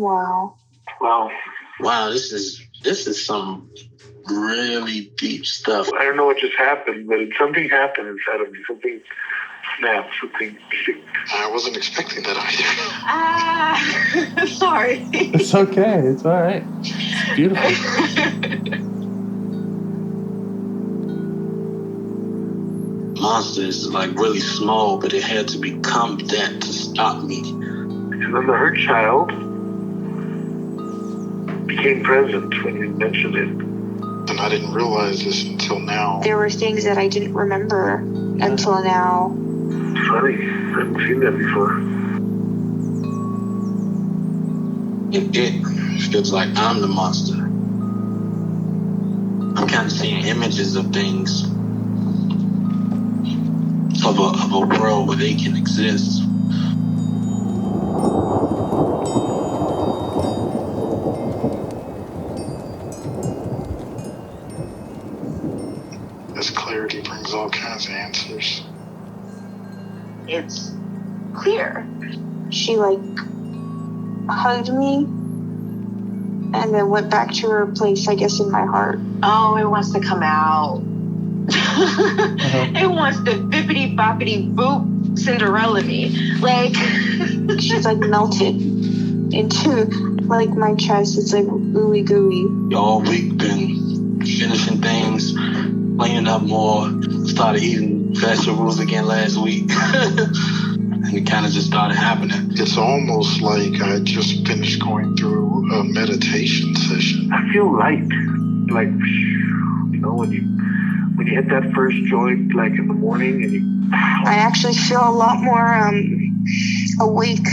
Wow. Wow, this is some really deep stuff. I don't know what just happened, but something happened inside of me. Something snapped. Something. I wasn't expecting that either. Sorry. It's okay. It's all right. It's beautiful. Monster is like really small, but it had to become that to stop me. And then the hurt child became present when you mentioned it. And I didn't realize this until now. There were things that I didn't remember until now. Funny. I haven't seen that before. It feels like I'm the monster. I'm kind of seeing images of things. Of a world where they can exist. This clarity brings all kinds of answers. It's clear. She hugged me and then went back to her place, I guess, in my heart. Oh, it wants to come out. It wants to bippity boppity boop Cinderella me. She's melted into my chest. It's ooey gooey. All week been finishing things, cleaning up more, started eating vegetables again last week. And it kind of just started happening. It's almost like I just finished going through a meditation session. I feel light. When you hit that first joint, in the morning, and I actually feel a lot more awake.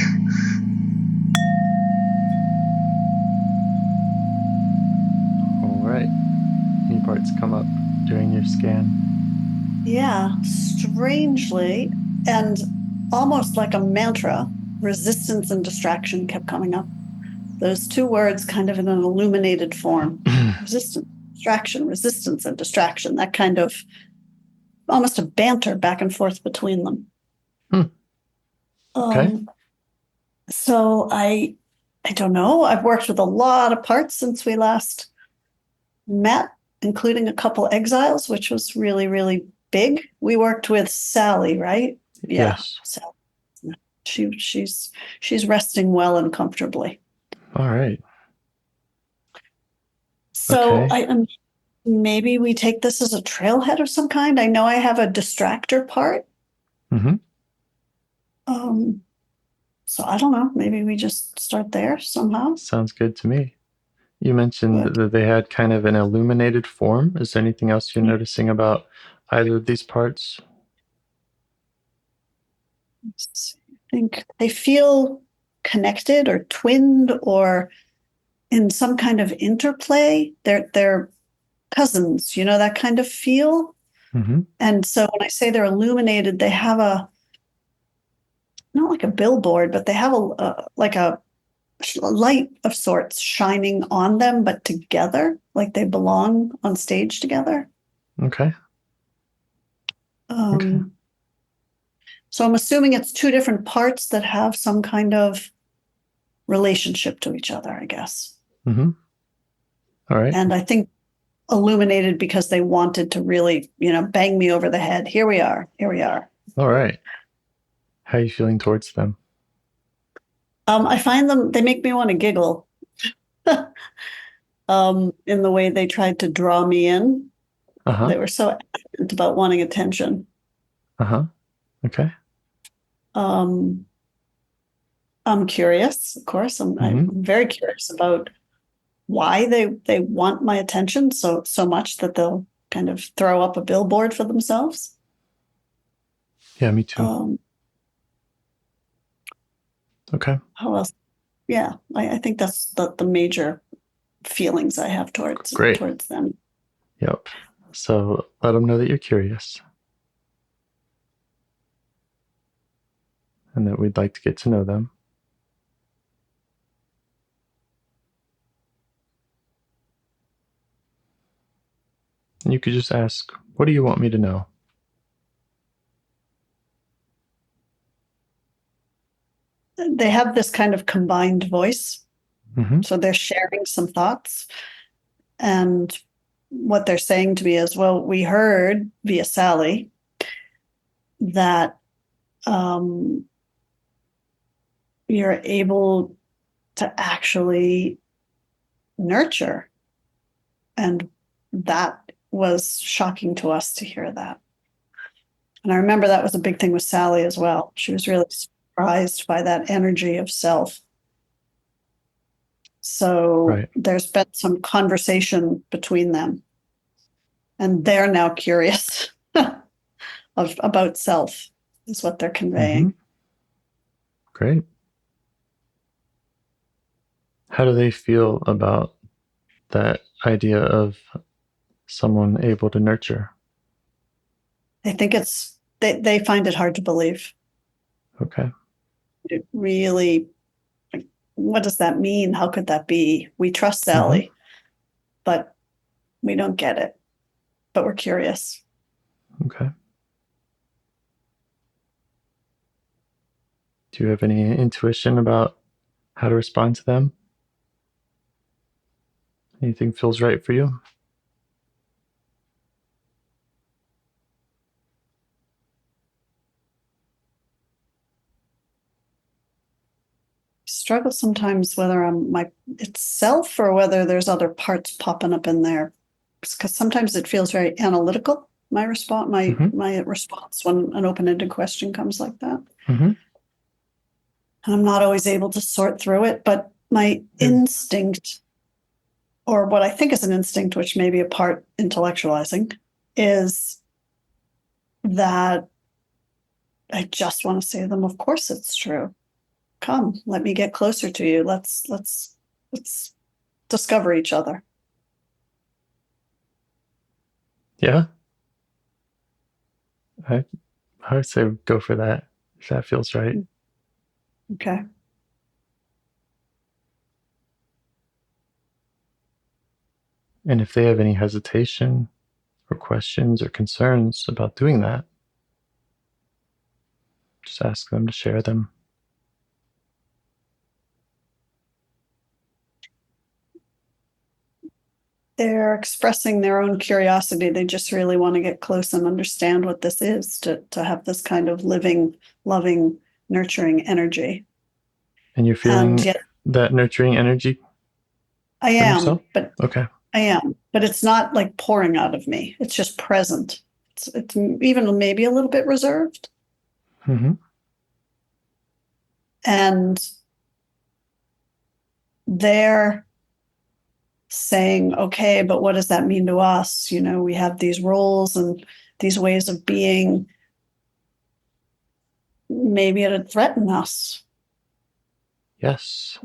All right. Any parts come up during your scan? Yeah, strangely, and almost like a mantra, resistance and distraction kept coming up. Those two words kind of in an illuminated form. Resistance and distraction, that kind of almost a banter back and forth between them. Okay. So I don't know. I've worked with a lot of parts since we last met, including a couple exiles, which was really, really big. We worked with Sally, right? Yeah. Yes. So she's resting well and comfortably. All right. So okay. Maybe we take this as a trailhead of some kind. I know I have a distractor part. Mm-hmm. So I don't know. Maybe we just start there somehow. Sounds good to me. You mentioned that they had kind of an illuminated form. Is there anything else you're noticing about either of these parts? I think they feel connected or twinned or in some kind of interplay. They're cousins, that kind of feel. Mm-hmm. And so when I say they're illuminated, they have not like a billboard, but they have a light of sorts shining on them, but together, like they belong on stage together. Okay. Okay. So I'm assuming it's two different parts that have some kind of relationship to each other, I guess. Mm-hmm. All right. And I think illuminated because they wanted to really, bang me over the head. Here we are. All right. How are you feeling towards them? I find they make me want to giggle in the way they tried to draw me in. Uh-huh. They were so adamant about wanting attention. Uh-huh. Okay. I'm curious, of course. I'm very curious about why they want my attention so much that they'll kind of throw up a billboard for themselves. Yeah, me too. Okay. How else? Yeah, I think that's the major feelings I have towards them. Yep. So let them know that you're curious. And that we'd like to get to know them. And you could just ask, what do you want me to know? They have this kind of combined voice. Mm-hmm. So they're sharing some thoughts. And what they're saying to me is, well, we heard via Sally that you're able to actually nurture. And that was shocking to us to hear that. And I remember that was a big thing with Sally as well. She was really surprised by that energy of self. So Right. there's been some conversation between them. And they're now curious about self, is what they're conveying. Mm-hmm. Great. How do they feel about that idea of someone able to nurture? I think they find it hard to believe. Okay. It really, like, what does that mean? How could that be? We trust Sally, but we don't get it. But we're curious. Okay. Do you have any intuition about how to respond to them? Anything feels right for you? Struggle sometimes whether it's self or whether there's other parts popping up in there. Because sometimes it feels very analytical. My response, my response when an open-ended question comes like that. Mm-hmm. And I'm not always able to sort through it, but my instinct, or what I think is an instinct, which may be a part intellectualizing, is that I just want to say to them, of course it's true. Come, let me get closer to you. Let's discover each other. Yeah. I would say go for that if that feels right. Okay. And if they have any hesitation or questions or concerns about doing that, just ask them to share them. They're expressing their own curiosity. They just really want to get close and understand what this is, to have this kind of living, loving, nurturing energy. And you're feeling that nurturing energy? I am, but okay. I am, but it's not like pouring out of me. It's just present. It's even maybe a little bit reserved. Mm-hmm. And they're saying, okay, but what does that mean to us? You know, we have these roles and these ways of being. Maybe it'd threaten us. Yes.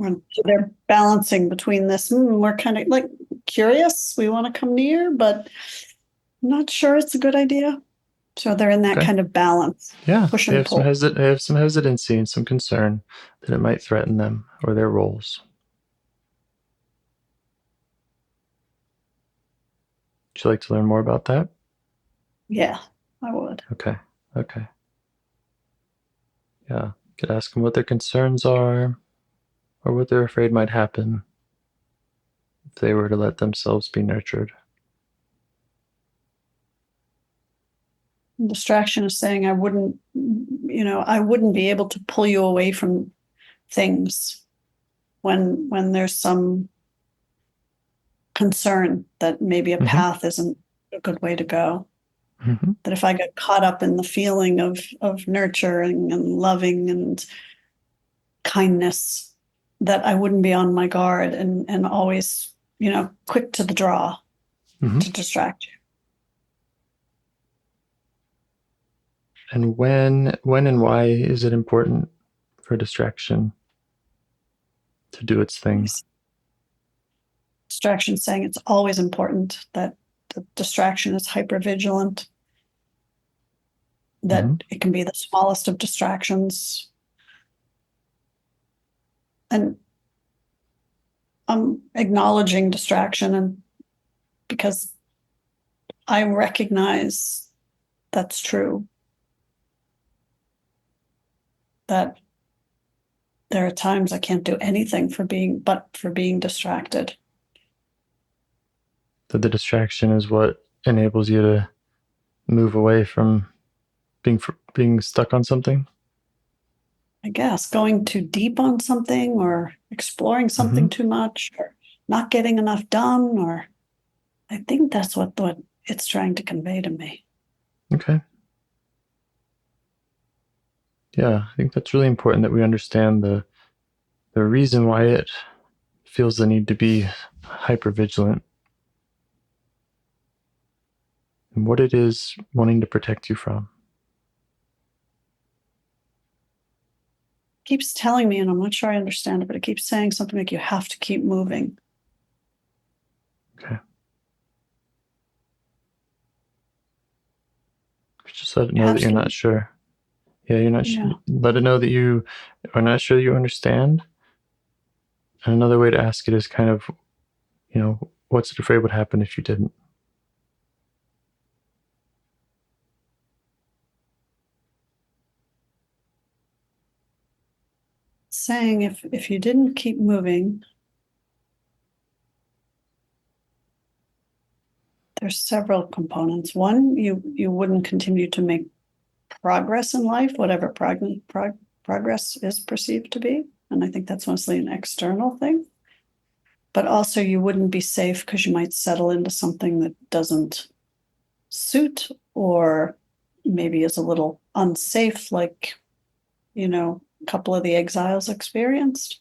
They're balancing between this. We're kind of like curious. We want to come near, but I'm not sure it's a good idea. So they're in that kind of balance. Yeah. Push They and pull. they have some hesitancy and some concern that it might threaten them or their roles. Would you like to learn more about that? Yeah, I would. Okay. Yeah. You could ask them what their concerns are or what they're afraid might happen if they were to let themselves be nurtured. Distraction is saying I wouldn't be able to pull you away from things when there's some concern that maybe a path isn't a good way to go. Mm-hmm. That if I get caught up in the feeling of nurturing and loving and kindness, that I wouldn't be on my guard and always, quick to the draw to distract you. And when and why is it important for distraction to do its thing? Distraction saying it's always important that the distraction is hypervigilant, that it can be the smallest of distractions. And I'm acknowledging distraction, and because I recognize that's true, that there are times I can't do anything for being distracted. That the distraction is what enables you to move away from being stuck on something? I guess going too deep on something or exploring something too much or not getting enough done, or I think that's what it's trying to convey to me. Okay. Yeah, I think that's really important that we understand the reason why it feels the need to be hypervigilant and what it is wanting to protect you from. It keeps telling me, and I'm not sure I understand it, but it keeps saying something like you have to keep moving. Okay. Just let it know that you're not sure. Yeah, you're not sure. Let it know that you are not sure that you understand. And another way to ask it is kind of, what's it afraid would happen if you didn't? Saying if you didn't keep moving, there's several components. One, you wouldn't continue to make progress in life, whatever progress is perceived to be. And I think that's mostly an external thing. But also you wouldn't be safe because you might settle into something that doesn't suit or maybe is a little unsafe, like, a couple of the exiles experienced.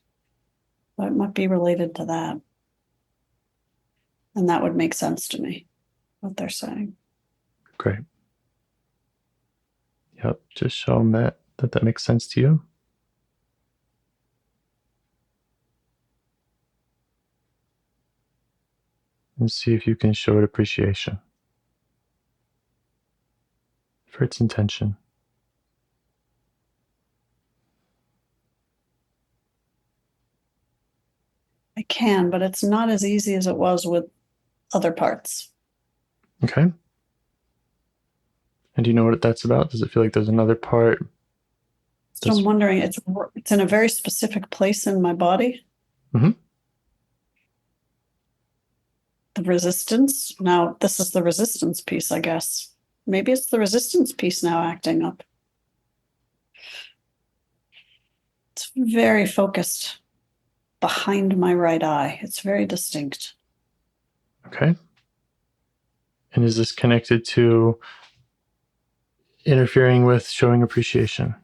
But it might be related to that. And that would make sense to me, what they're saying. Great. Yep, just show them that makes sense to you. And see if you can show it appreciation for its intention. I can, but it's not as easy as it was with other parts. Okay. And do you know what that's about? Does it feel like there's another part? So I'm wondering, it's in a very specific place in my body. Mm-hmm. The resistance. Now, this is the resistance piece, I guess. Maybe it's the resistance piece now acting up. It's very focused behind my right eye. It's very distinct. Okay. And is this connected to interfering with showing appreciation?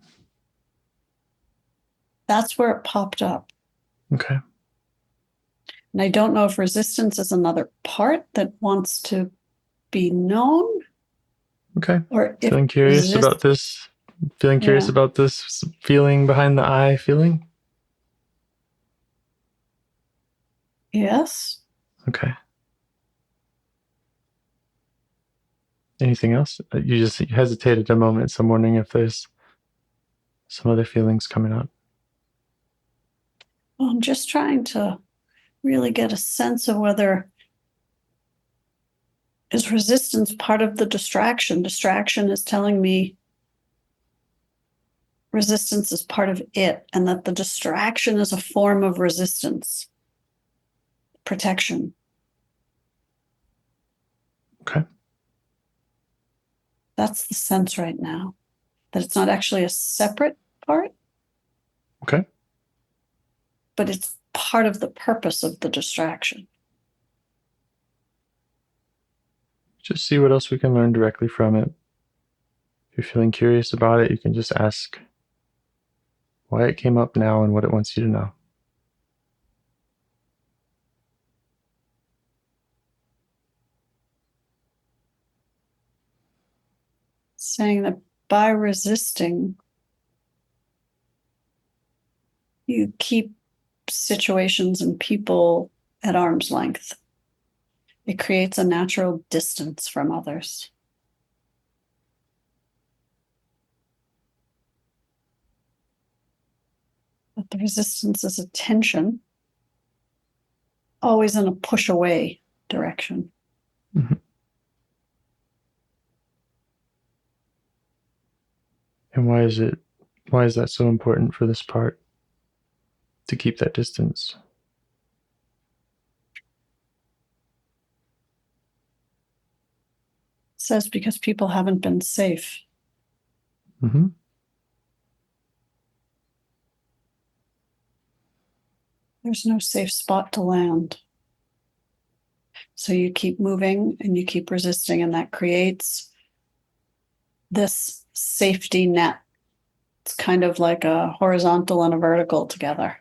That's where it popped up. Okay. And I don't know if resistance is another part that wants to be known. Okay. Or feeling curious about this feeling behind the eye feeling? Yes. Okay. Anything else? You just hesitated a moment, so I'm wondering if there's some other feelings coming up. Well, I'm just trying to really get a sense of whether is resistance part of the distraction. Distraction is telling me resistance is part of it, and that the distraction is a form of resistance, protection. Okay. That's the sense right now, that it's not actually a separate part. Okay. But it's part of the purpose of the distraction. Just see what else we can learn directly from it. If you're feeling curious about it, you can just ask why it came up now and what it wants you to know. Saying that by resisting, you keep situations and people at arm's length. It creates a natural distance from others. But the resistance is a tension, always in a push away direction. Mm-hmm. And why is that so important for this part? to keep that distance? It says because people haven't been safe. Mm-hmm. There's no safe spot to land. So you keep moving and you keep resisting, and that creates this safety net. It's kind of like a horizontal and a vertical together.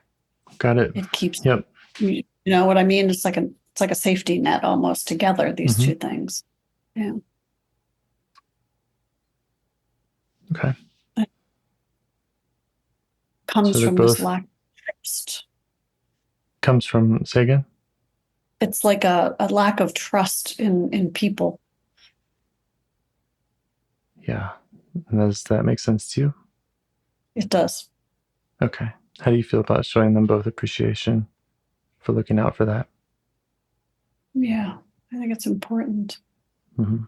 Got it. It keeps, Yep. you know what I mean? It's like a safety net almost together, these two things. Yeah. Okay. It comes So from this lack of trust. Comes from, say again? It's like a lack of trust in people. Yeah. And does that make sense to you? It does. Okay. How do you feel about showing them both appreciation for looking out for that? Yeah, I think it's important. Mm-hmm.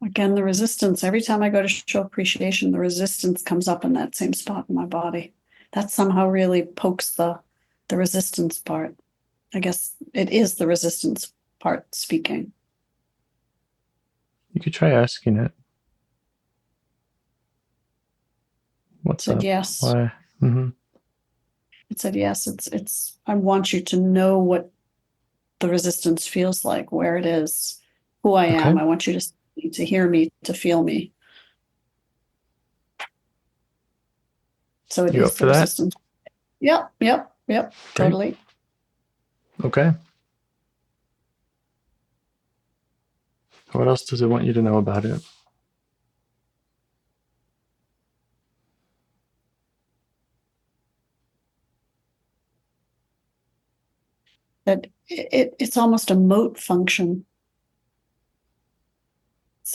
Again, the resistance, every time I go to show appreciation, the resistance comes up in that same spot in my body. That somehow really pokes the resistance part. I guess it is the resistance part speaking. You could try asking it. What's Said up? yes. Why? Mm-hmm. It said yes. It's I want you to know what the resistance feels like, where it is, who I am. I want you to hear me, to feel me. So it You is up the for that? resistance. Yep, Great. totally. Okay. What else does it want you to know about it? That it's almost a moat function.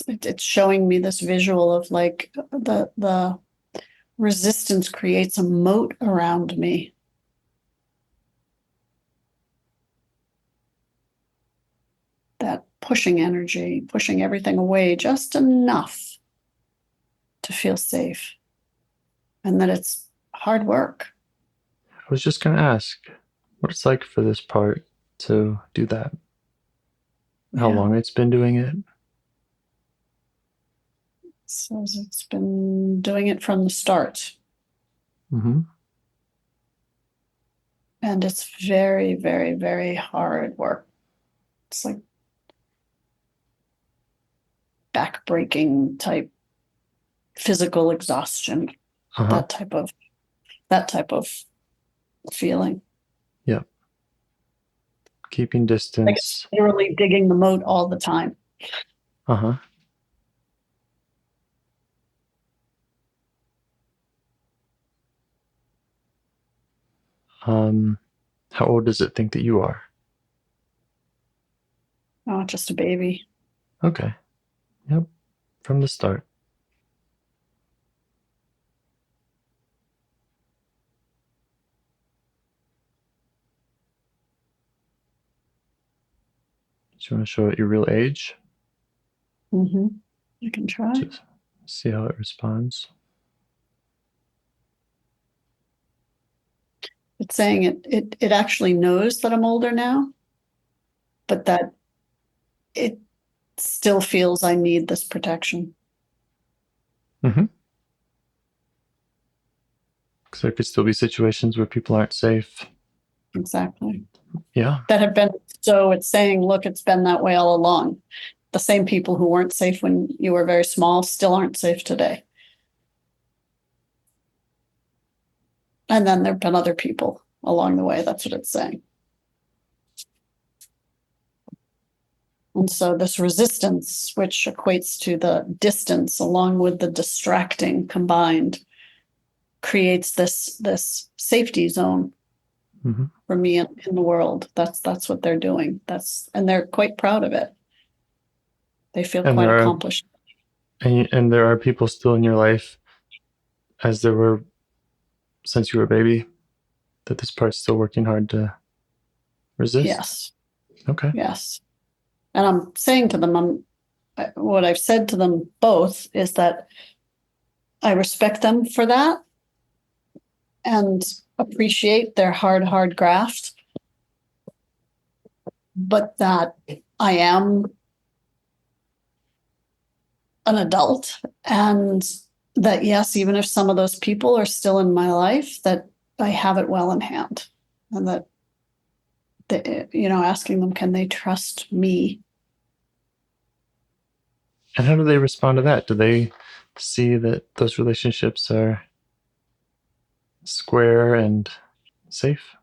It's showing me this visual of like the resistance creates a moat around me. That pushing energy, pushing everything away just enough to feel safe. And that it's hard work. I was just going to ask what it's like for this part to do that. How long it's been doing it? So it's been doing it from the start. Mm-hmm. And it's very, very, very hard work. It's like backbreaking type physical exhaustion. Uh-huh. That type of feeling. Yep. Keeping distance. Like literally digging the moat all the time. Uh-huh. How old does it think that you are? Oh, just a baby. Okay. Yep. From the start. Do you want to show it your real age? Mm-hmm. You can try. Just see how it responds. It's saying it actually knows that I'm older now, but that it still feels I need this protection. Mm-hmm. Because there could still be situations where people aren't safe. Exactly. Yeah. That have been, so it's saying, look, it's been that way all along. The same people who weren't safe when you were very small still aren't safe today. And then there've been other people along the way. That's what it's saying. And so this resistance, which equates to the distance along with the distracting combined, creates this safety zone for me in the world. That's what they're doing. And they're quite proud of it. They feel quite accomplished. And there are people still in your life, as there were since you were a baby, that this part's still working hard to resist? Yes. Okay. Yes. And I'm saying to them, what I've said to them both is that I respect them for that. and appreciate their hard graft, but that I am an adult, and that, yes, even if some of those people are still in my life, that I have it well in hand, and that, asking them, can they trust me? And how do they respond to that? Do they see that those relationships are square and safe?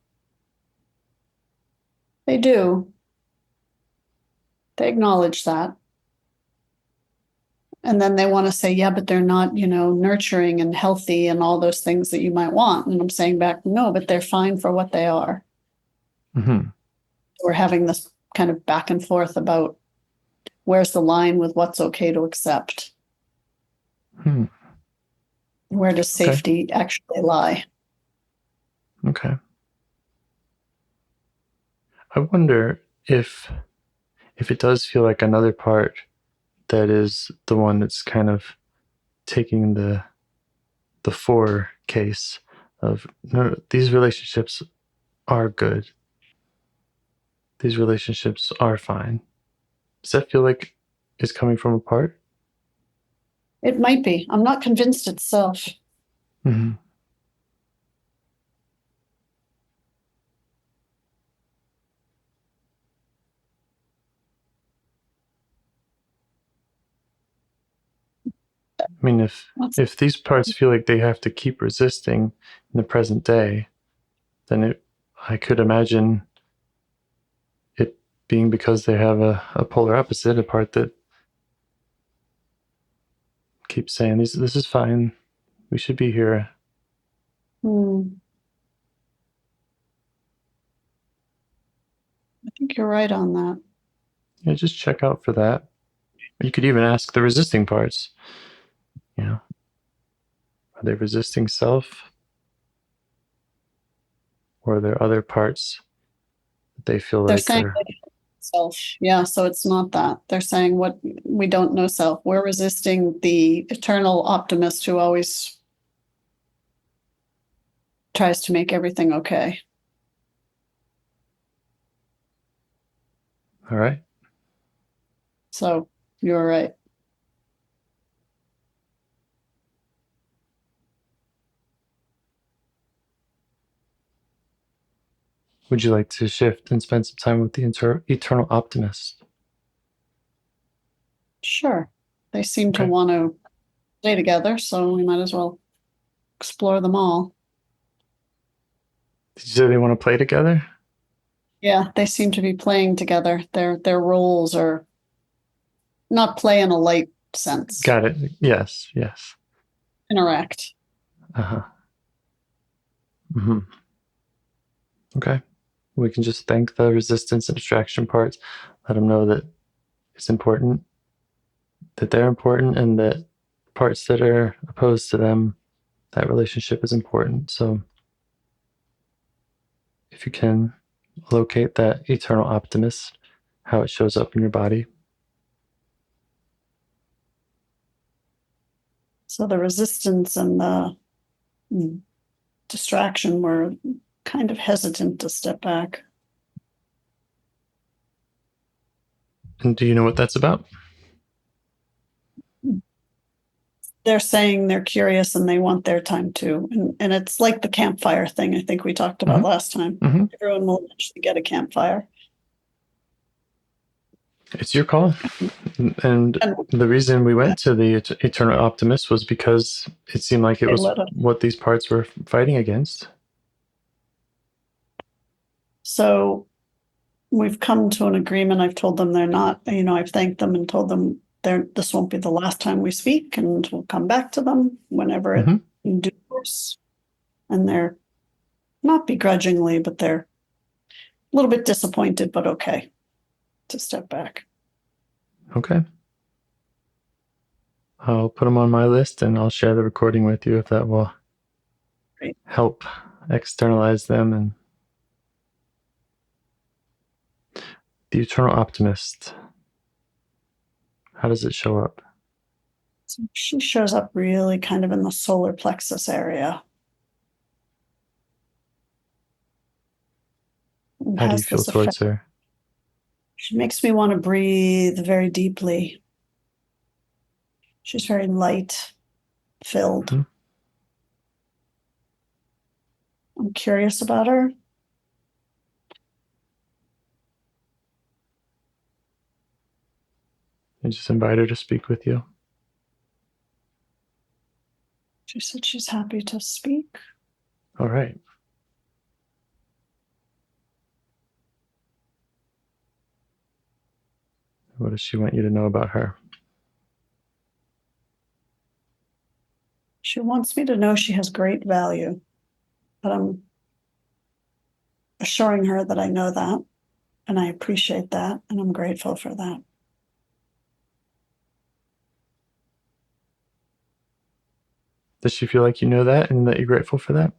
They do. They acknowledge that. And then they want to say, yeah, but they're not, nurturing and healthy and all those things that you might want. And I'm saying back, no, but they're fine for what they are. Mm-hmm. We're having this kind of back and forth about where's the line with what's okay to accept. Where does safety actually lie? Okay. I wonder if it does feel like another part that is the one that's kind of taking the for case of, no, these relationships are good. These relationships are fine. Does that feel like it's coming from a part? It might be. I'm not convinced itself. Mm-hmm. I mean, if these parts feel like they have to keep resisting in the present day, then I could imagine it being because they have a polar opposite, a part that keeps saying, this is fine. We should be here. I think you're right on that. Yeah, just check out for that. You could even ask the resisting parts, are they resisting self? Or are there other parts that they feel They're like saying are... self. Yeah, so it's not that. They're saying what we don't know self. We're resisting the eternal optimist who always tries to make everything okay. All right. So you're right. Would you like to shift and spend some time with the eternal optimist? Sure. They seem to want to stay together, so we might as well explore them all. Did you say they want to play together? Yeah, they seem to be playing together. Their roles are not play in a light sense. Got it. Yes. Interact. Uh-huh. Mm-hmm. Okay. We can just thank the resistance and distraction parts, let them know that it's important, that they're important, and that parts that are opposed to them, that relationship is important. So if you can locate that eternal optimist, how it shows up in your body. So the resistance and the distraction were kind of hesitant to step back. And do you know what that's about? They're saying they're curious and they want their time too. And it's like the campfire thing I think we talked about last time. Everyone will eventually get a campfire. It's your call. And the reason we went to the eternal optimist was because it seemed like it was what these parts were fighting against. So we've come to an agreement. I've told them they're not, I've thanked them and told them this won't be the last time we speak, and we'll come back to them whenever it in due course. And they're not begrudgingly, but they're a little bit disappointed, but okay to step back. Okay. I'll put them on my list and I'll share the recording with you if that will help externalize them. And the eternal optimist, how does it show up? So she shows up really kind of in the solar plexus area. And How do you has feel this towards effect. her? She makes me want to breathe very deeply. She's very light filled. Mhm. I'm curious about her. And just invite her to speak with you. She said she's happy to speak. All right. What does she want you to know about her? She wants me to know she has great value, but I'm assuring her that I know that, and I appreciate that, and I'm grateful for that. Does she feel like you know that and that you're grateful for that?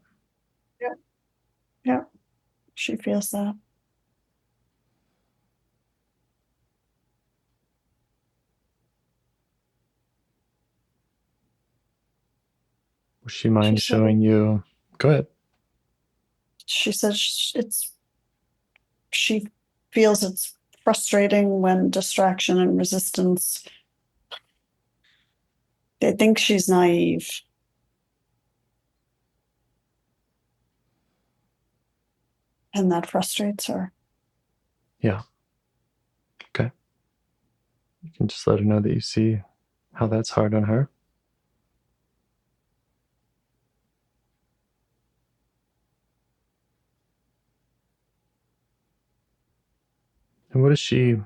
Yeah, she feels that. Would she mind She said, showing you? Go ahead. she says she feels it's frustrating when distraction and resistance. They think she's naive. And that frustrates her. Yeah. Okay. You can just let her know that you see how that's hard on her. And what does she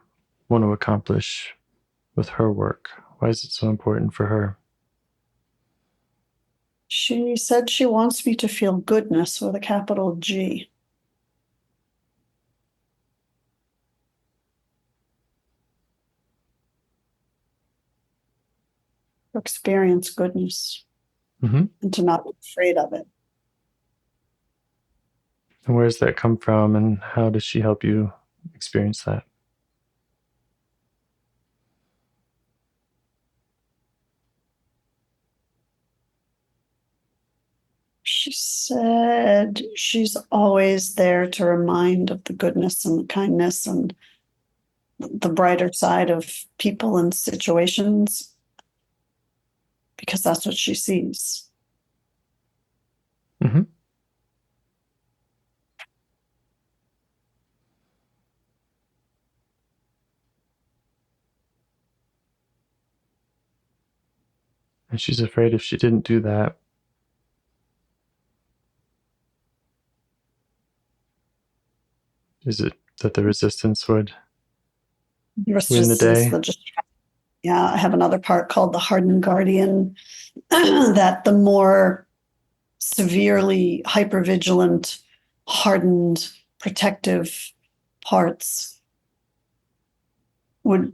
want to accomplish with her work? Why is it so important for her? She said she wants me to feel goodness with a capital G. To experience goodness and to not be afraid of it. And where does that come from, and how does she help you experience that? She said she's always there to remind of the goodness and the kindness and the brighter side of people and situations, because that's what she sees. Mm-hmm. And she's afraid if she didn't do that, is it that the resistance would win the day? Yeah, I have another part called the hardened guardian, that the more severely hypervigilant, hardened, protective parts would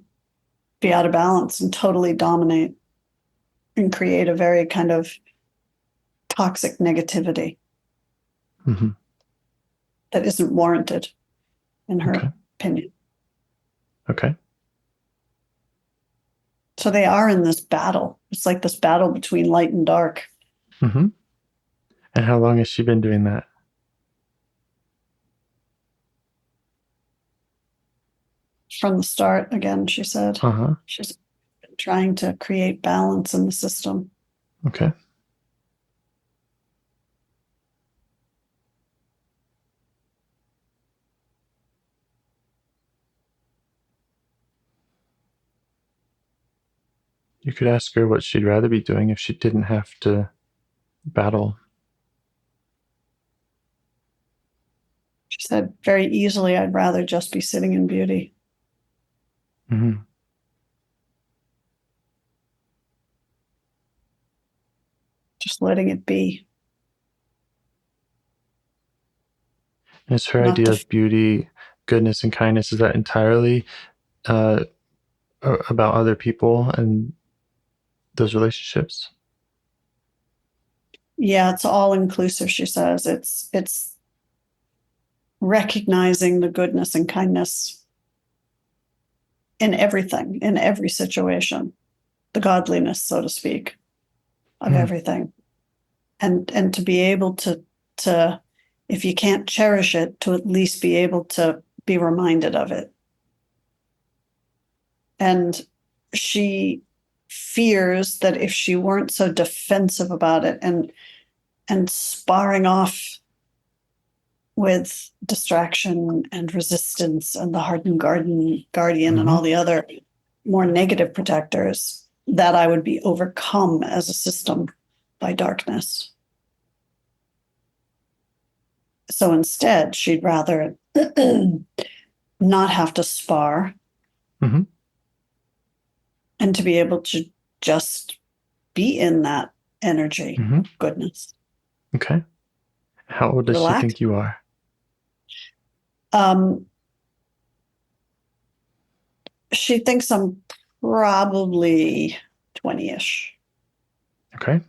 be out of balance and totally dominate and create a very kind of toxic negativity that isn't warranted, in her opinion. Okay. So they are in this battle. It's like this battle between light and dark. Mm-hmm. And how long has she been doing that? From the start, again, she said. Uh-huh. She's been trying to create balance in the system. Okay. You could ask her what she'd rather be doing if she didn't have to battle. She said very easily, I'd rather just be sitting in beauty. Mm-hmm. Just letting it be. Is her idea of beauty, goodness, and kindness, is that entirely about other people and those relationships? Yeah, it's all inclusive, she says. It's recognizing the goodness and kindness in everything, in every situation, the godliness, so to speak, of everything. And to be able to if you can't cherish it, to at least be able to be reminded of it. And she fears that if she weren't so defensive about it and sparring off with distraction and resistance and the hardened guardian and all the other more negative protectors, that I would be overcome as a system by darkness. So instead, she'd rather not have to spar and to be able to just be in that energy, goodness. Okay. How old does she think you are? She thinks I'm probably 20-ish. Okay.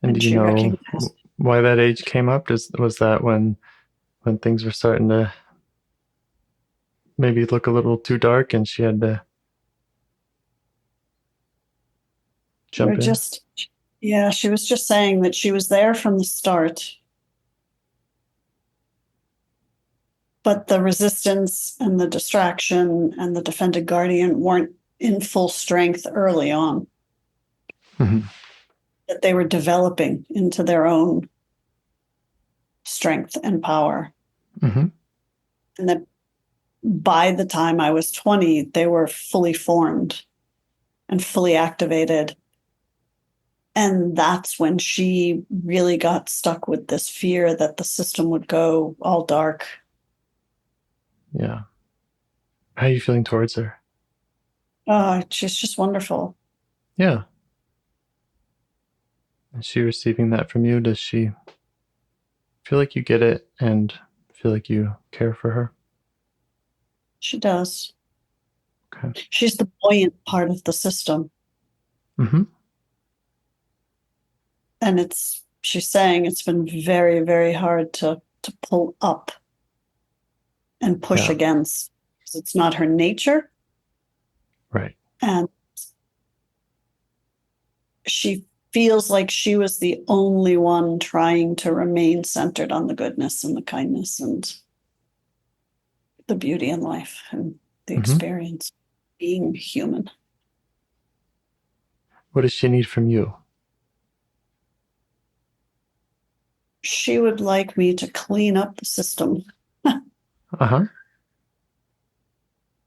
And do you know why that age came up? Was that when things were starting to maybe look a little too dark and she had to jump in? Yeah, she was just saying that she was there from the start. But the resistance and the distraction and the defended guardian weren't in full strength early on. That they were developing into their own strength and power. And that by the time I was 20, they were fully formed and fully activated. And that's when she really got stuck with this fear that the system would go all dark. Yeah. How are you feeling towards her? She's just wonderful. Yeah. Is she receiving that from you? Does she feel like you get it and feel like you care for her? She does. Okay. She's the buoyant part of the system. And she's saying it's been very, very hard to pull up and push against, because it's not her nature. Right. And she feels like she was the only one trying to remain centered on the goodness and the kindness and the beauty in life and the experience of being human. What does she need from you? She would like me to clean up the system.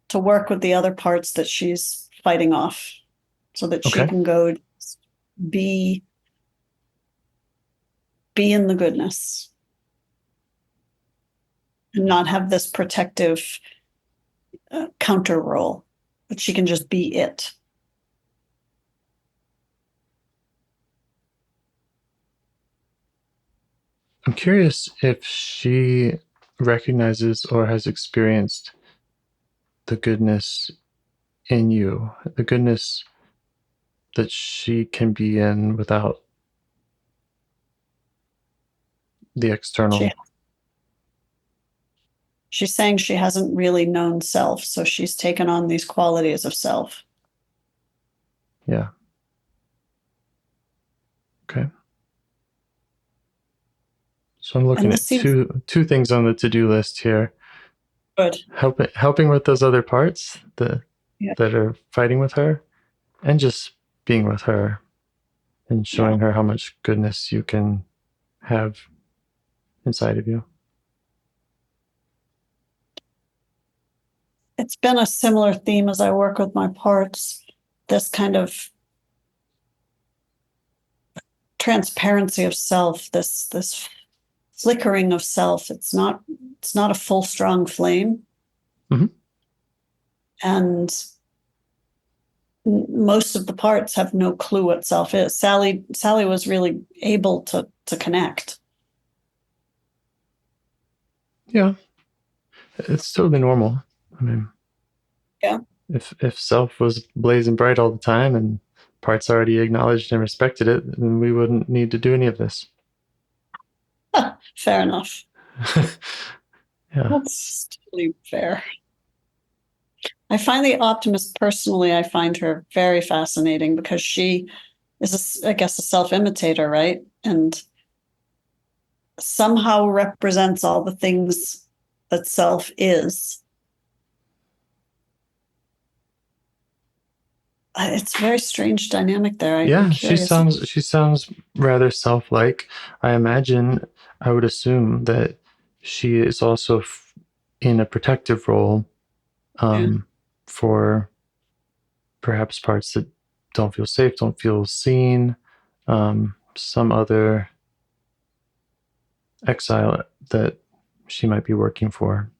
To work with the other parts that she's fighting off so that she can go be in the goodness and not have this protective counter role, but she can just be it. I'm curious if she recognizes or has experienced the goodness in you, the goodness that she can be in without the external. She's saying she hasn't really known self, so she's taken on these qualities of self. Yeah. Okay. So I'm looking at two things on the to-do list here. Good. Helping with those other parts that are fighting with her, and just being with her and showing her how much goodness you can have inside of you. It's been a similar theme as I work with my parts, this kind of transparency of self, this flickering of self. It's not a full, strong flame. And most of the parts have no clue what self is. Sally was really able to connect. Yeah. It's totally normal. I mean, if self was blazing bright all the time and parts already acknowledged and respected it, then we wouldn't need to do any of this. Fair enough. Yeah. That's totally fair. I find the optimist personally, I find her very fascinating because she is, I guess, a self-imitator, right? And somehow represents all the things that self is. It's a very strange dynamic there. I'm curious. She sounds rather self-like. I would assume that she is also in a protective role for perhaps parts that don't feel safe, don't feel seen, some other exile that she might be working for.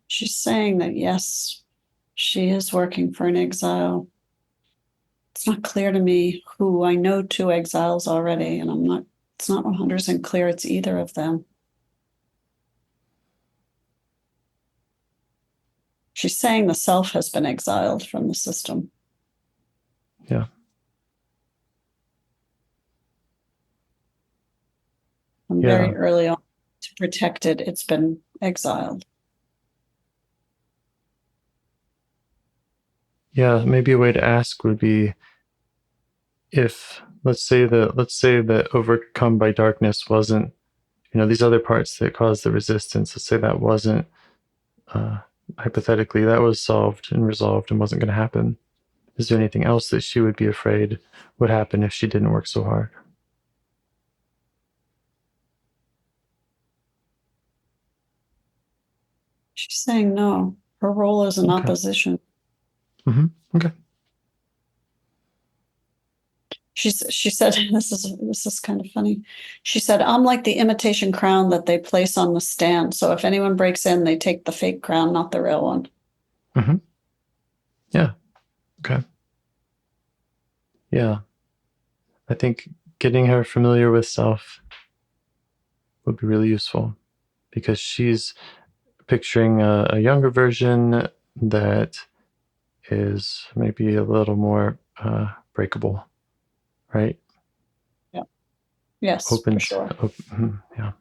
She's saying that, yes, she is working for an exile. It's not clear to me who. I know 2 exiles already, and it's not 100% clear it's either of them. She's saying the self has been exiled from the system. Yeah. From very early on, to protect it, it's been exiled. Yeah, maybe a way to ask would be if let's say that overcome by darkness wasn't, these other parts that caused the resistance, let's say that wasn't hypothetically that was solved and resolved and wasn't going to happen. Is there anything else that she would be afraid would happen if she didn't work so hard? She's saying no. Her role is in opposition. Okay. She said, this is kind of funny. She said, I'm like the imitation crown that they place on the stand. So if anyone breaks in, they take the fake crown, not the real one. Yeah. Okay. Yeah. I think getting her familiar with self would be really useful because she's picturing a younger version that is maybe a little more breakable, right? Yeah. Yes, Open, for sure. Yeah.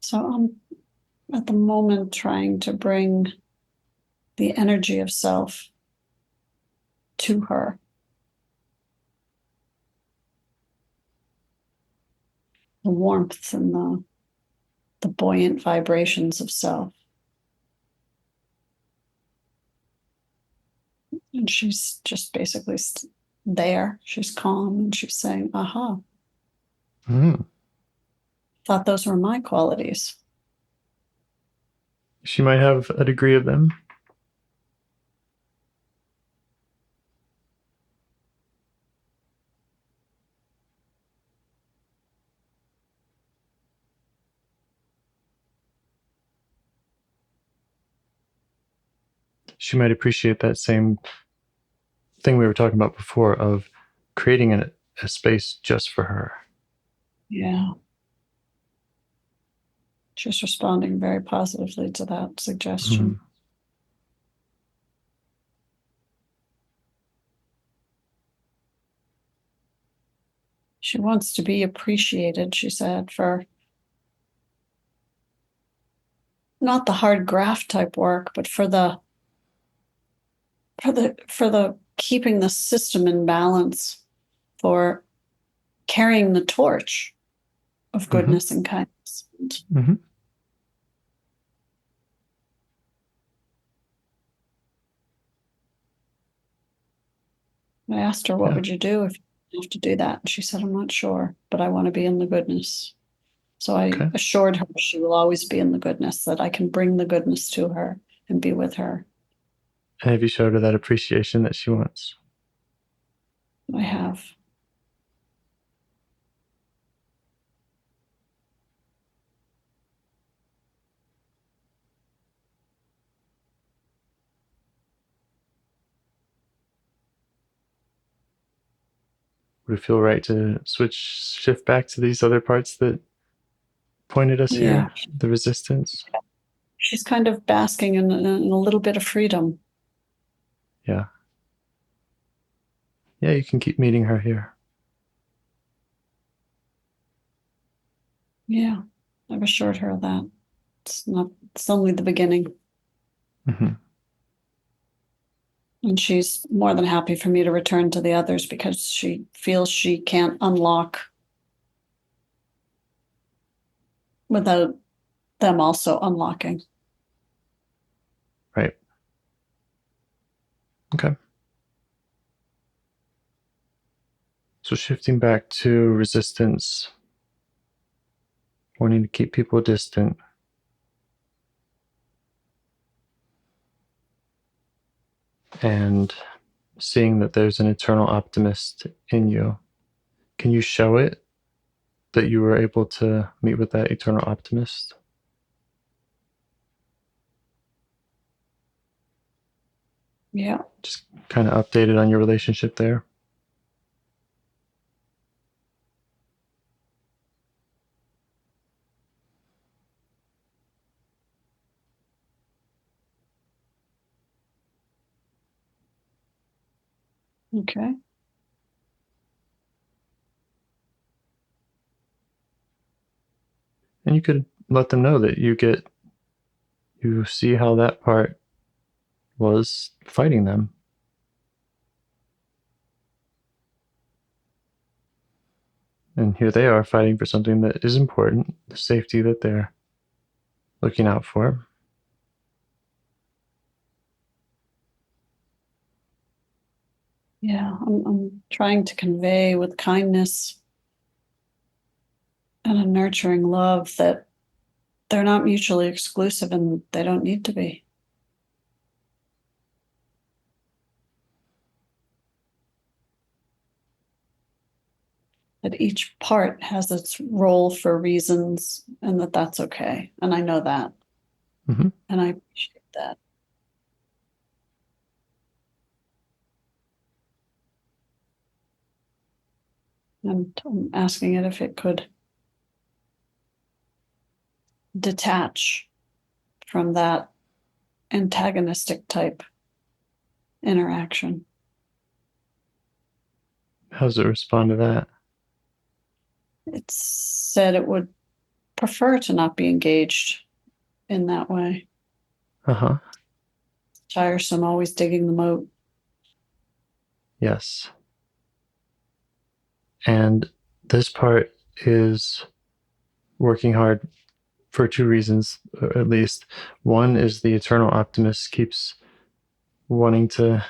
So I'm at the moment trying to bring the energy of self to her. The warmth and the buoyant vibrations of self. And she's just basically there. She's calm and she's saying, aha. Thought those were my qualities. She might have a degree of them. She might appreciate that same thing we were talking about before of creating a space just for her. Yeah. She's responding very positively to that suggestion. She wants to be appreciated, she said, for not the hard graft type work, but for the keeping the system in balance, for carrying the torch of goodness and kindness. I asked her, what would you do if you have to do that? And she said, I'm not sure, but I want to be in the goodness. So I assured her she will always be in the goodness, that I can bring the goodness to her and be with her. And have you showed her that appreciation that she wants? I have. Would it feel right to shift back to these other parts that pointed us here? The resistance? She's kind of basking in a little bit of freedom. Yeah. Yeah, you can keep meeting her here. Yeah, I've assured her that. It's only the beginning. Mm-hmm. And she's more than happy for me to return to the others because she feels she can't unlock without them also unlocking. Right. Okay. So shifting back to resistance, wanting to keep people distant. And seeing that there's an eternal optimist in you. Can you show it that you were able to meet with that eternal optimist? Yeah. Just kind of updated on your relationship there. Okay. And you could let them know that you see how that part was fighting them. And here they are fighting for something that is important, the safety that they're looking out for. Yeah, I'm trying to convey with kindness and a nurturing love that they're not mutually exclusive and they don't need to be. That each part has its role for reasons and that's okay. And I know that. Mm-hmm. And I appreciate that. And I'm asking it if it could detach from that antagonistic type interaction. How does it respond to that? It said it would prefer to not be engaged in that way. Uh-huh. Tiresome, always digging the moat. Yes. And this part is working hard for two reasons, at least. One is the eternal optimist keeps wanting to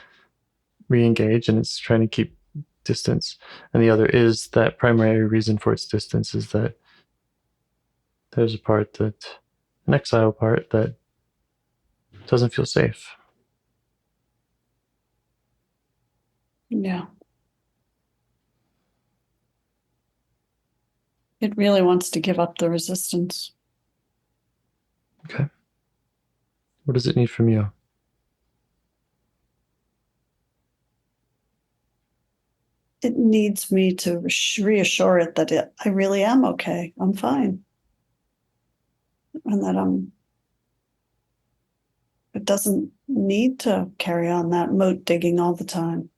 re-engage and it's trying to keep distance. And the other is that primary reason for its distance is that there's a part that, an exile part, that doesn't feel safe. Yeah. It really wants to give up the resistance. Okay. What does it need from you? It needs me to reassure it that I really am okay. I'm fine. And that it doesn't need to carry on that moat digging all the time.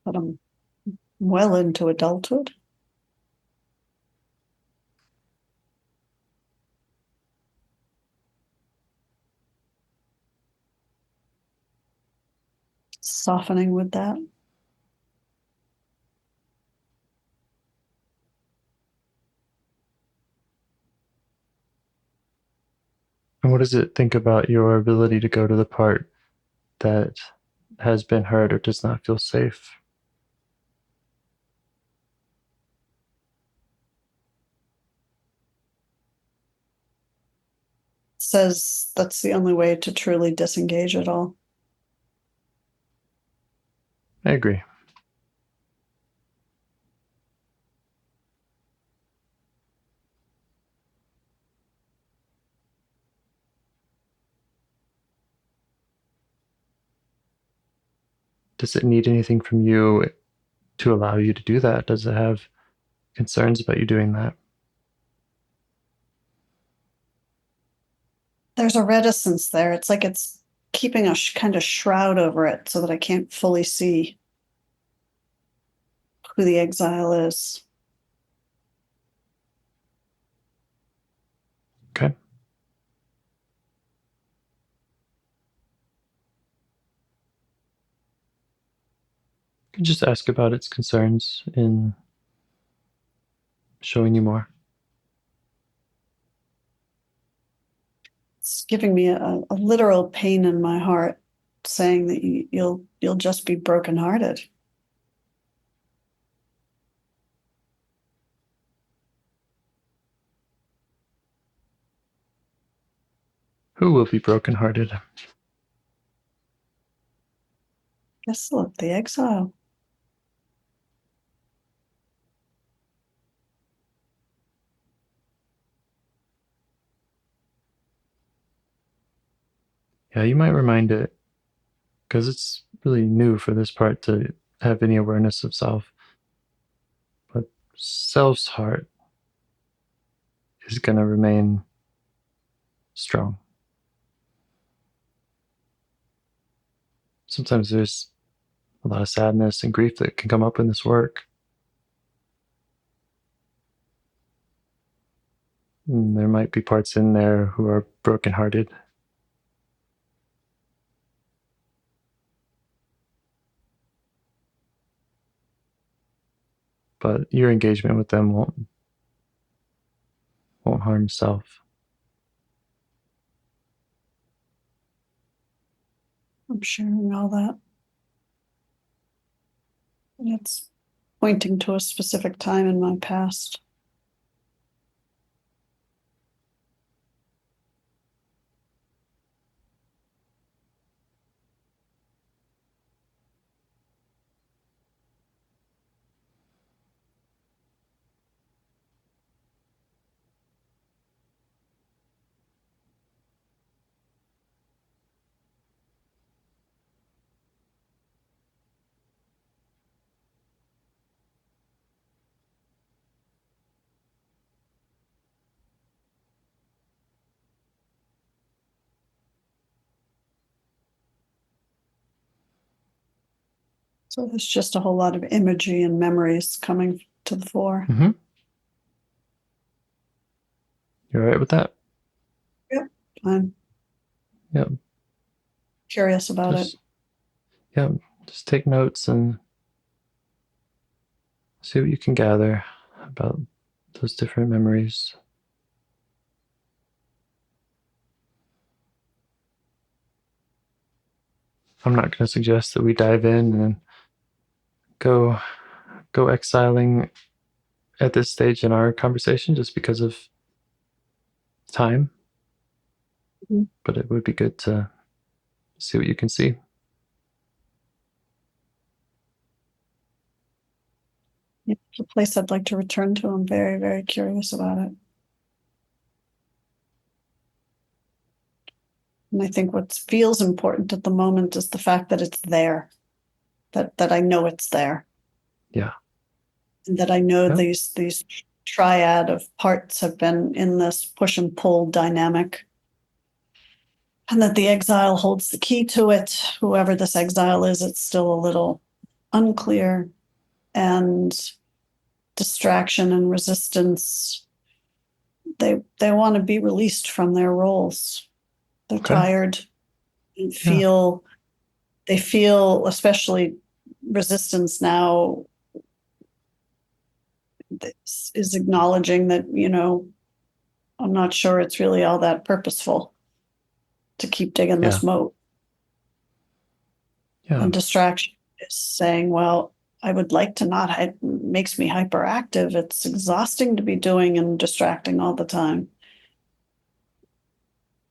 But I'm well into adulthood. Softening with that. And what does it think about your ability to go to the part that has been hurt or does not feel safe? Says that's the only way to truly disengage it all. I agree. does it need anything from you to allow you to do that? Does it have concerns about you doing that? There's a reticence there. It's like it's keeping a kind of shroud over it so that I can't fully see who the exile is. Okay. You can just ask about its concerns in showing you more. It's giving me a literal pain in my heart, saying that you'll just be brokenhearted. Who will be brokenhearted? Yes, look, the exile. Yeah, you might remind it, because it's really new for this part to have any awareness of self. But self's heart is going to remain strong. Sometimes there's a lot of sadness and grief that can come up in this work. And there might be parts in there who are brokenhearted. But your engagement with them won't harm self. I'm sharing all that. And it's pointing to a specific time in my past. So there's just a whole lot of imagery and memories coming to the fore. Mm-hmm. You all right with that? Yep. I'm curious about it. Yeah, just take notes and see what you can gather about those different memories. I'm not going to suggest that we dive in and go exiling at this stage in our conversation just because of time. Mhm. But it would be good to see what you can see. It's a place I'd like to return to. I'm very, very curious about it. And I think what feels important at the moment is the fact that it's there, that I know it's there. Yeah. And that I know Yeah. these triad of parts have been in this push and pull dynamic. And that the exile holds the key to it. Whoever this exile is, it's still a little unclear. And distraction and resistance, they want to be released from their roles. They're tired and they feel, especially resistance now, this is acknowledging that, I'm not sure it's really all that purposeful to keep digging this moat. And distraction is saying, well, I would like to not, it makes me hyperactive. It's exhausting to be doing and distracting all the time.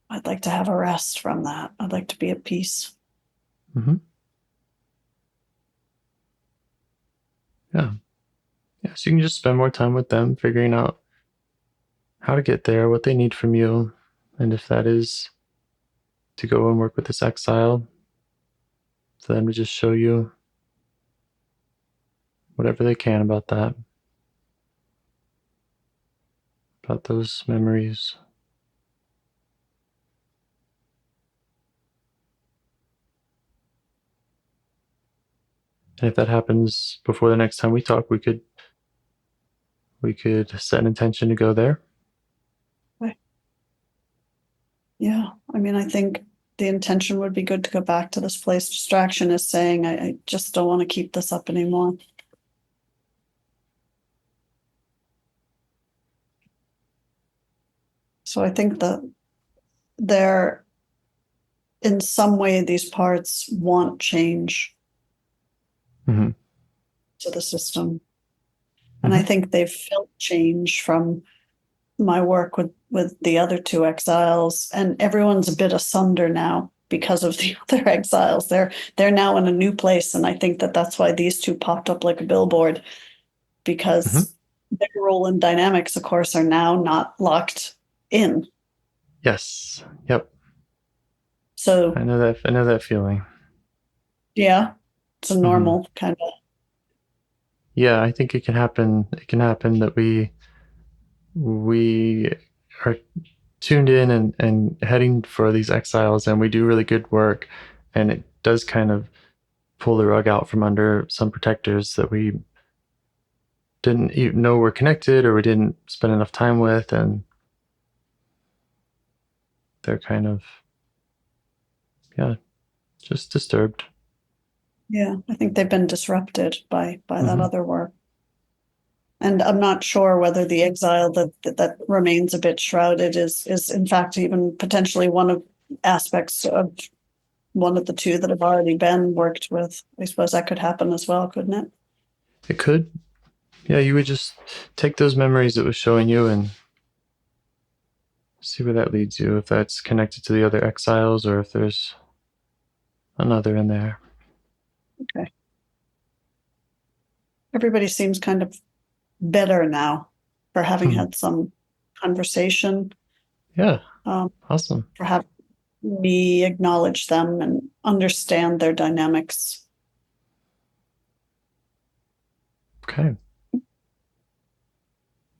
I'd like to have a rest from that. I'd like to be at peace. Mm-hmm. Yeah. So you can just spend more time with them, figuring out how to get there, what they need from you. And if that is to go and work with this exile, for them to just show you whatever they can about that, about those memories. And if that happens before the next time we talk, we could set an intention to go there. Okay. Yeah, I mean, I think the intention would be good to go back to this place. Distraction is saying, I just don't want to keep this up anymore. So I think that they're, in some way, these parts want change Mm-hmm. to the system. And I think they've felt change from my work with the other two exiles, and everyone's a bit asunder now because of the other exiles. They're now in a new place, and I think that that's why these two popped up like a billboard, because their role and dynamics, of course, are now not locked in. Yes. Yep. So I know that feeling. yeah, it's a normal kind of. Yeah, I think it can happen. It can happen that we are tuned in and heading for these exiles, and we do really good work, and it does kind of pull the rug out from under some protectors that we didn't even know were connected, or we didn't spend enough time with, and they're kind of, yeah, just disturbed. Yeah, I think they've been disrupted by that other work. And I'm not sure whether the exile that remains a bit shrouded is in fact even potentially one of aspects of one of the two that have already been worked with. I suppose that could happen as well, couldn't it? It could. Yeah, you would just take those memories it was showing you and see where that leads you, if that's connected to the other exiles or if there's another in there. Okay. Everybody seems kind of better now for having had some conversation. Yeah. Awesome. For having me acknowledge them and understand their dynamics. Okay.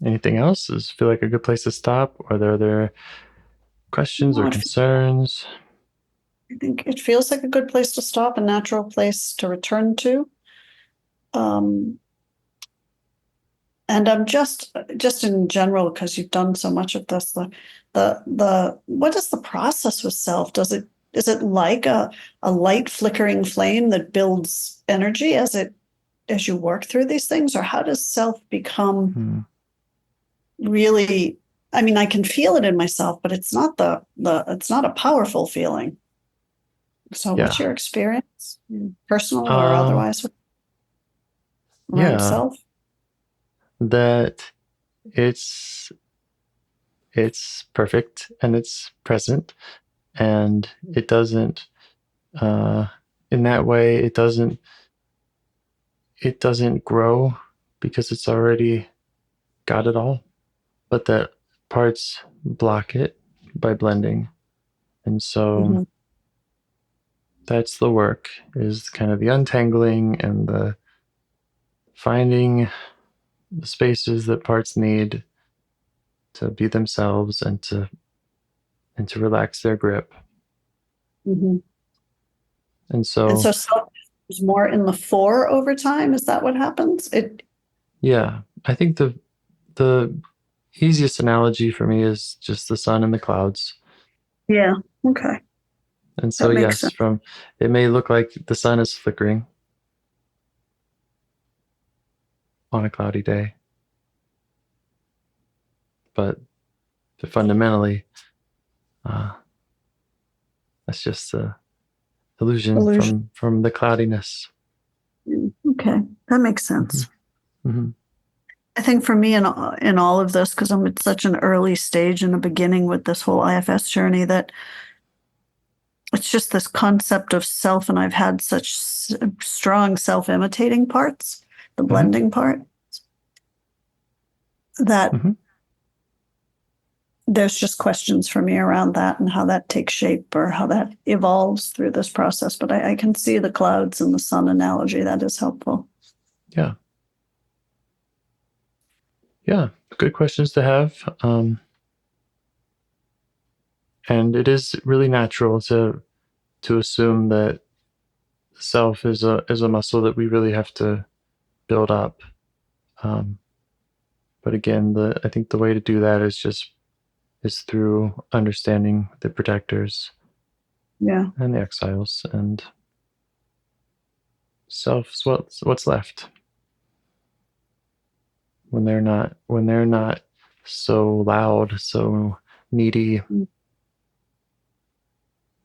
Anything else? Does it feel like a good place to stop? Are there other questions or concerns? I think it feels like a good place to stop, a natural place to return to. And I'm just in general, because you've done so much of this, the what is the process with self? Is it like a light flickering flame that builds energy as you work through these things, or how does self become really? I mean, I can feel it in myself, but it's not it's not a powerful feeling. So what's your experience, personal or otherwise, around self? That it's perfect and it's present, and it doesn't in that way it doesn't grow because it's already got it all, but that parts block it by blending. And so that's the work, is kind of the untangling and the finding the spaces that parts need to be themselves and to relax their grip. And so self is more in the fore over time. Is that what happens? Yeah, I think the easiest analogy for me is just the sun and the clouds. Yeah. Okay. And so yes, it may look like the sun is flickering on a cloudy day, but fundamentally, that's just the illusion from the cloudiness. Okay, that makes sense. I think for me in all of this, because I'm at such an early stage in the beginning with this whole IFS journey, that it's just this concept of self, and I've had such strong self-imitating parts, the blending part, that there's just questions for me around that and how that takes shape or how that evolves through this process. But I can see the clouds and the sun analogy. That is helpful. Yeah. Yeah, good questions to have. And it is really natural to assume that self is a muscle that we really have to build up. But again, I think the way to do that is through understanding the protectors, and the exiles, and self's what's left when they're not so loud, so needy.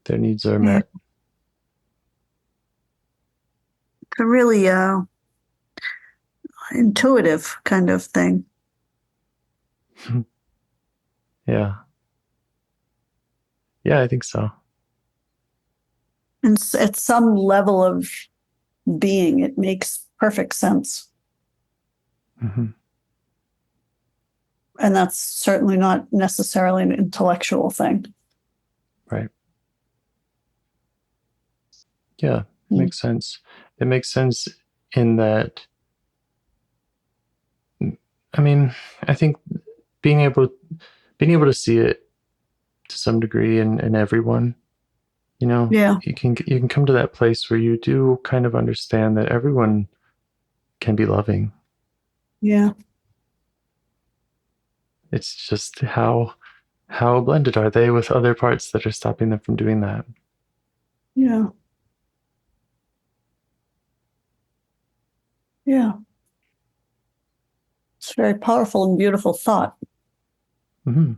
Their needs are met. A really intuitive kind of thing. Yeah, I think so. And at some level of being, it makes perfect sense. Mm-hmm. And that's certainly not necessarily an intellectual thing. Right. Yeah, it makes sense. It makes sense in that, I mean, I think being able to see it to some degree in everyone, you can come to that place where you do kind of understand that everyone can be loving. Yeah. It's just how blended are they with other parts that are stopping them from doing that? Yeah. Yeah. It's a very powerful and beautiful thought. Mm-hmm.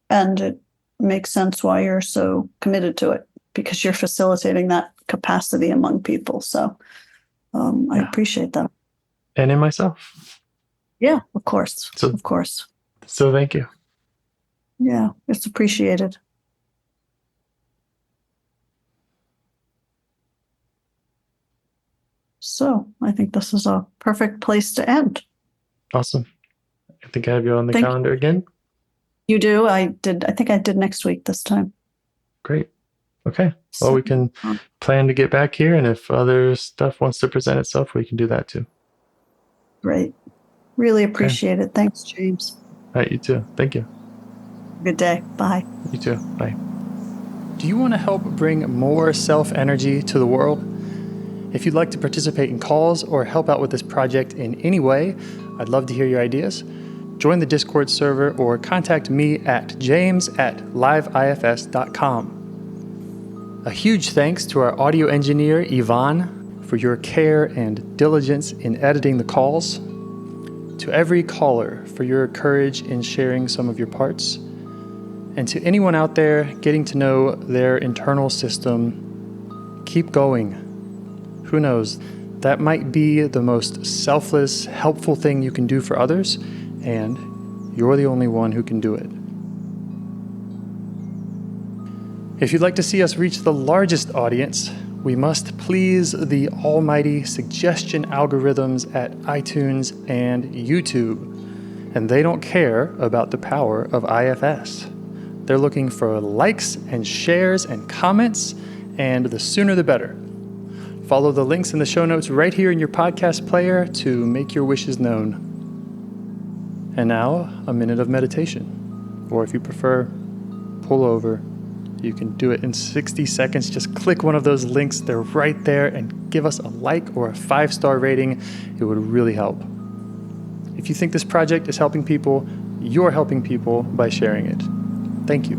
And it makes sense why you're so committed to it, because you're facilitating that capacity among people. So I appreciate that. And in myself. Yeah, of course. Of course. So thank you. Yeah, it's appreciated. So I think this is a perfect place to end. Awesome. I think I have you on the calendar again. You do? I did. I think I did next week this time. Great. Okay. Well, we can plan to get back here, and if other stuff wants to present itself, we can do that too. Great. Really appreciate it. Thanks, James. All right, you too. Thank you. Good day. Bye. You too. Bye. Do you want to help bring more self-energy to the world? If you'd like to participate in calls or help out with this project in any way, I'd love to hear your ideas. Join the Discord server or contact me at james@liveifs.com. A huge thanks to our audio engineer, Yvonne, for your care and diligence in editing the calls. To every caller for your courage in sharing some of your parts. And to anyone out there getting to know their internal system, keep going. Who knows? That might be the most selfless, helpful thing you can do for others, and you're the only one who can do it. If you'd like to see us reach the largest audience, we must please the almighty suggestion algorithms at iTunes and YouTube. And they don't care about the power of IFS. They're looking for likes and shares and comments, and the sooner the better. Follow the links in the show notes right here in your podcast player to make your wishes known. And now, a minute of meditation. Or if you prefer, pull over. You can do it in 60 seconds. Just click one of those links. They're right there, and give us a like or a 5-star rating. It would really help. If you think this project is helping people, you're helping people by sharing it. Thank you.